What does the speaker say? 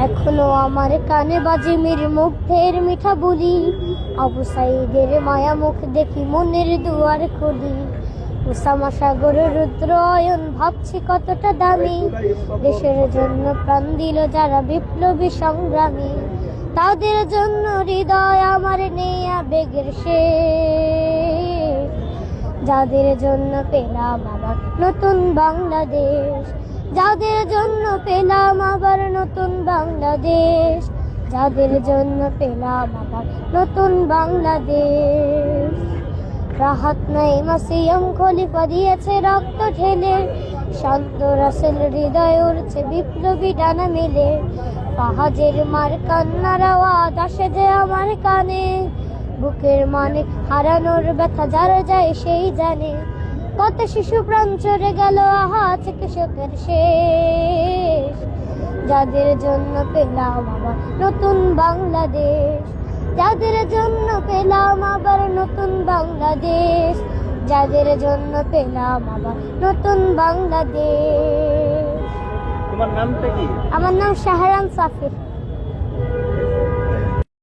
এখনো আমার কানে বাজে মীর মুগ্ধের মিঠা বুলি, আবু সাইদের মায়া মুখ দেখি মনের দুয়ার খুলি। উসামা সাগর রুদ্র অয়ন ভাবছি কতটা দামি, দেশের জন্য প্রাণ দিল যারা বিপ্লবী সংগ্রামী। তাদের জন্য হৃদয় আমার নেই আবেগের শেষ, যাদের জন্য পেলাম আবার নতুন বাংলাদেশ, যাদের জন্য পেলাম আবার নতুন বাংলাদেশ, যাদের জন্য পেলাম আবার নতুন বাংলাদেশ। রাহাত নাঈম আসিয়াম খলিফা দিয়েছে রক্ত ঢেলে, শান্ত রাসেল হৃদয় উড়ছে বিপ্লবী ডানা মেলে। ফাহাজের মার কান্নার আওয়াজ আসে যে আমার কানে, বুকের মানে হারানোর ব্যথা যার যায় সেই জানে। কত শিশু প্রাণ চড়ে গেল আহা চিকিৎসকের শেষ, যাদের জন্য পেলাম আবার নতুন বাংলাদেশ, যাদের জন্য পেলাম আবার নতুন বাংলাদেশ, যাদের জন্য পেলাম আবার নতুন বাংলাদেশ। তোমার নামটা কি? আমার নাম শাহরান সাফির।